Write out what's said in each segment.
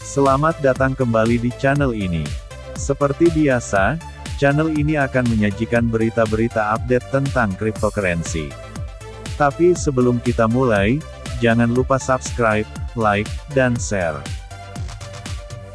Selamat datang kembali di channel ini. Seperti biasa, channel ini akan menyajikan berita-berita update tentang cryptocurrency. Tapi sebelum kita mulai, jangan lupa subscribe, like, dan share.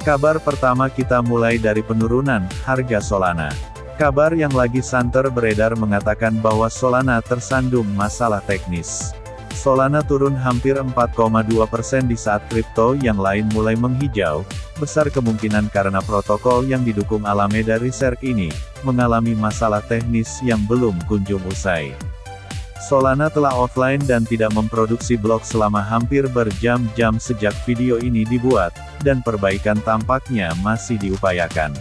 Kabar pertama kita mulai dari penurunan harga Solana. Kabar yang lagi santer beredar mengatakan bahwa Solana tersandung masalah teknis. Solana turun hampir 4,2% di saat kripto yang lain mulai menghijau, besar kemungkinan karena protokol yang didukung Alameda Research ini, mengalami masalah teknis yang belum kunjung usai. Solana telah offline dan tidak memproduksi blok selama hampir berjam-jam sejak video ini dibuat, dan perbaikan tampaknya masih diupayakan.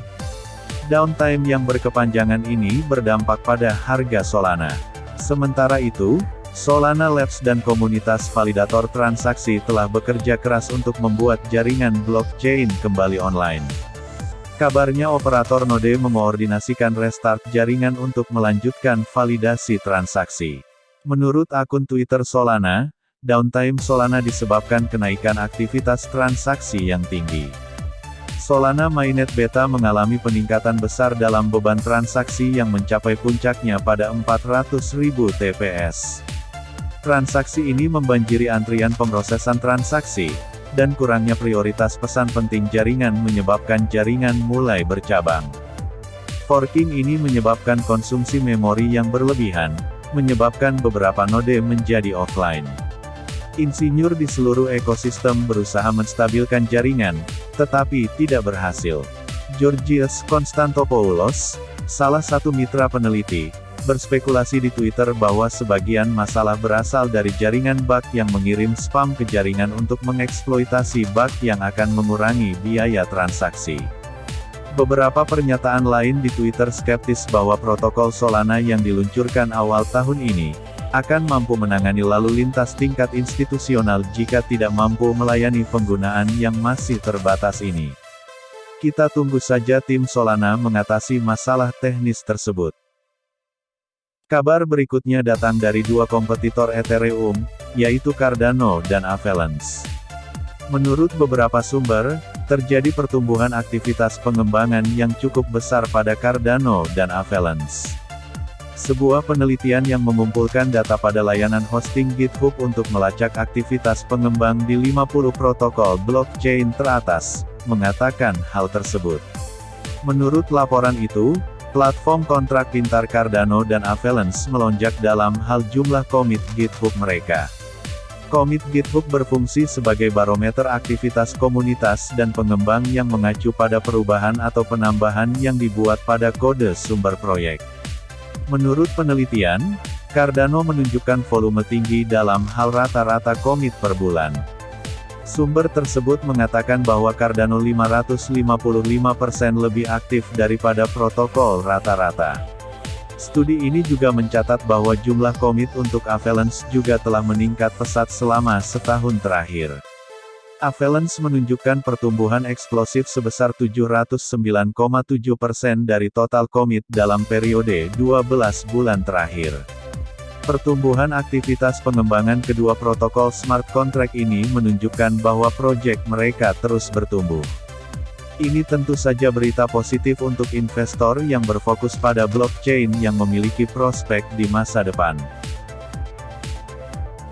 Downtime yang berkepanjangan ini berdampak pada harga Solana. Sementara itu, Solana Labs dan komunitas validator transaksi telah bekerja keras untuk membuat jaringan blockchain kembali online. Kabarnya operator node mengoordinasikan restart jaringan untuk melanjutkan validasi transaksi. Menurut akun Twitter Solana, downtime Solana disebabkan kenaikan aktivitas transaksi yang tinggi. Solana Mainnet Beta mengalami peningkatan besar dalam beban transaksi yang mencapai puncaknya pada 400.000 TPS. Transaksi ini membanjiri antrian pemrosesan transaksi, dan kurangnya prioritas pesan penting jaringan menyebabkan jaringan mulai bercabang. Forking ini menyebabkan konsumsi memori yang berlebihan, menyebabkan beberapa node menjadi offline. Insinyur di seluruh ekosistem berusaha menstabilkan jaringan, tetapi tidak berhasil. Georgios Konstantopoulos, salah satu mitra peneliti, berspekulasi di Twitter bahwa sebagian masalah berasal dari jaringan bug yang mengirim spam ke jaringan untuk mengeksploitasi bug yang akan mengurangi biaya transaksi. Beberapa pernyataan lain di Twitter skeptis bahwa protokol Solana yang diluncurkan awal tahun ini akan mampu menangani lalu lintas tingkat institusional jika tidak mampu melayani penggunaan yang masih terbatas ini. Kita tunggu saja tim Solana mengatasi masalah teknis tersebut. Kabar berikutnya datang dari dua kompetitor Ethereum, yaitu Cardano dan Avalanche. Menurut beberapa sumber, terjadi pertumbuhan aktivitas pengembangan yang cukup besar pada Cardano dan Avalanche. Sebuah penelitian yang mengumpulkan data pada layanan hosting GitHub untuk melacak aktivitas pengembang di 50 protokol blockchain teratas, mengatakan hal tersebut. Menurut laporan itu, platform kontrak pintar Cardano dan Avalanche melonjak dalam hal jumlah komit GitHub mereka. Komit GitHub berfungsi sebagai barometer aktivitas komunitas dan pengembang yang mengacu pada perubahan atau penambahan yang dibuat pada kode sumber proyek. Menurut penelitian, Cardano menunjukkan volume tinggi dalam hal rata-rata komit per bulan. Sumber tersebut mengatakan bahwa Cardano 555% lebih aktif daripada protokol rata-rata. Studi ini juga mencatat bahwa jumlah komit untuk Avalanche juga telah meningkat pesat selama setahun terakhir. Avalanche menunjukkan pertumbuhan eksplosif sebesar 709,7% dari total komit dalam periode 12 bulan terakhir. Pertumbuhan aktivitas pengembangan kedua protokol smart contract ini menunjukkan bahwa proyek mereka terus bertumbuh. Ini tentu saja berita positif untuk investor yang berfokus pada blockchain yang memiliki prospek di masa depan.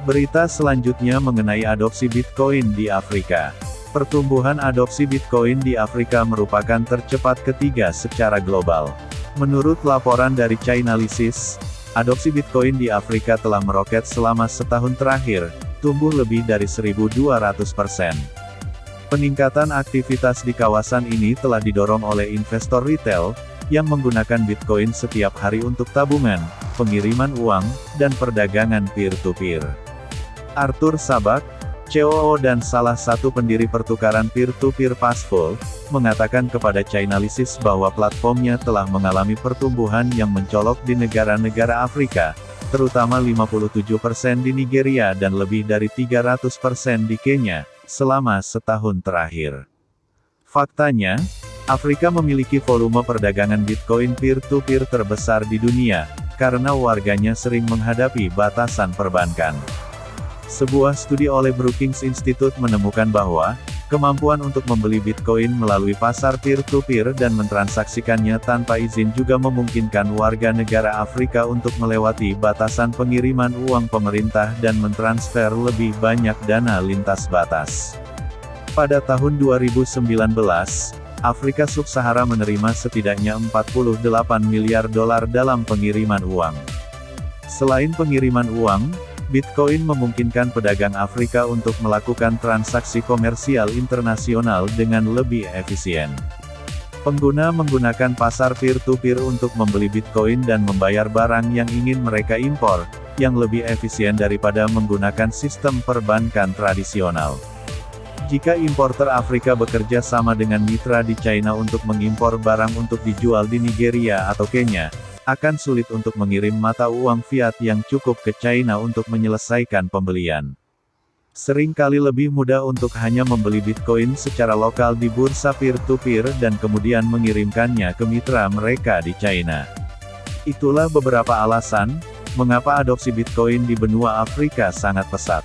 Berita selanjutnya mengenai adopsi Bitcoin di Afrika. Pertumbuhan adopsi Bitcoin di Afrika merupakan tercepat ketiga secara global. Menurut laporan dari Chainalysis, adopsi Bitcoin di Afrika telah meroket selama setahun terakhir, tumbuh lebih dari 1.200%. Peningkatan aktivitas di kawasan ini telah didorong oleh investor retail, yang menggunakan Bitcoin setiap hari untuk tabungan, pengiriman uang, dan perdagangan peer-to-peer. Arthur Sabak, COO dan salah satu pendiri pertukaran peer-to-peer Passful, mengatakan kepada Chainalysis bahwa platformnya telah mengalami pertumbuhan yang mencolok di negara-negara Afrika, terutama 57% di Nigeria dan lebih dari 300% di Kenya, selama setahun terakhir. Faktanya, Afrika memiliki volume perdagangan Bitcoin peer-to-peer terbesar di dunia, karena warganya sering menghadapi batasan perbankan. Sebuah studi oleh Brookings Institute menemukan bahwa, Kemampuan untuk membeli Bitcoin melalui pasar peer-to-peer dan mentransaksikannya tanpa izin juga memungkinkan warga negara Afrika untuk melewati batasan pengiriman uang pemerintah dan mentransfer lebih banyak dana lintas batas. Pada tahun 2019, Afrika Sub-Sahara menerima setidaknya 48 miliar dolar dalam pengiriman uang. Selain pengiriman uang, Bitcoin memungkinkan pedagang Afrika untuk melakukan transaksi komersial internasional dengan lebih efisien. Pengguna menggunakan pasar peer-to-peer untuk membeli Bitcoin dan membayar barang yang ingin mereka impor, yang lebih efisien daripada menggunakan sistem perbankan tradisional. Jika importer Afrika bekerja sama dengan mitra di China untuk mengimpor barang untuk dijual di Nigeria atau Kenya, akan sulit untuk mengirim mata uang fiat yang cukup ke China untuk menyelesaikan pembelian. Sering kali lebih mudah untuk hanya membeli Bitcoin secara lokal di bursa peer-to-peer dan kemudian mengirimkannya ke mitra mereka di China. Itulah beberapa alasan, mengapa adopsi Bitcoin di benua Afrika sangat pesat.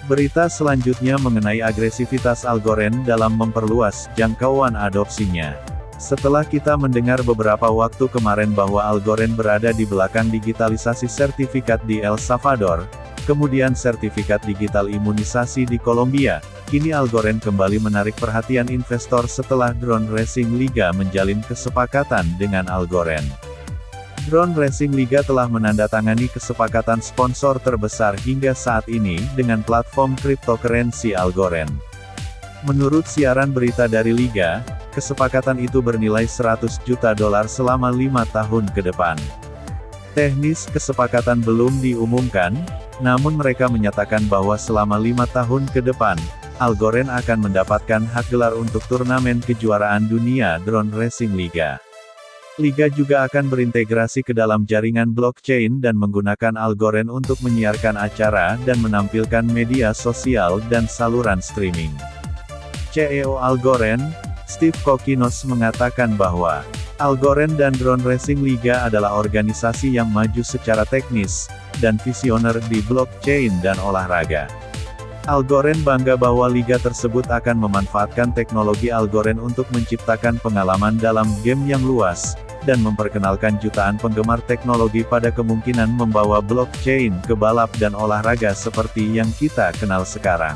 Berita selanjutnya mengenai agresivitas Algorand dalam memperluas jangkauan adopsinya. Setelah kita mendengar beberapa waktu kemarin bahwa Algorand berada di belakang digitalisasi sertifikat di El Salvador, kemudian sertifikat digital imunisasi di Kolombia, kini Algorand kembali menarik perhatian investor setelah Drone Racing Liga menjalin kesepakatan dengan Algorand. Drone Racing Liga telah menandatangani kesepakatan sponsor terbesar hingga saat ini dengan platform cryptocurrency Algorand. Menurut siaran berita dari Liga, kesepakatan itu bernilai $100 juta selama 5 tahun ke depan. Teknis kesepakatan belum diumumkan, namun mereka menyatakan bahwa selama 5 tahun ke depan, Algorand akan mendapatkan hak gelar untuk turnamen kejuaraan dunia Drone Racing Liga. Liga juga akan berintegrasi ke dalam jaringan blockchain dan menggunakan Algorand untuk menyiarkan acara dan menampilkan media sosial dan saluran streaming. CEO Algorand, Steve Kokinos mengatakan bahwa Algorand dan Drone Racing Liga adalah organisasi yang maju secara teknis dan visioner di blockchain dan olahraga. Algorand bangga bahwa liga tersebut akan memanfaatkan teknologi Algorand untuk menciptakan pengalaman dalam game yang luas dan memperkenalkan jutaan penggemar teknologi pada kemungkinan membawa blockchain ke balap dan olahraga seperti yang kita kenal sekarang.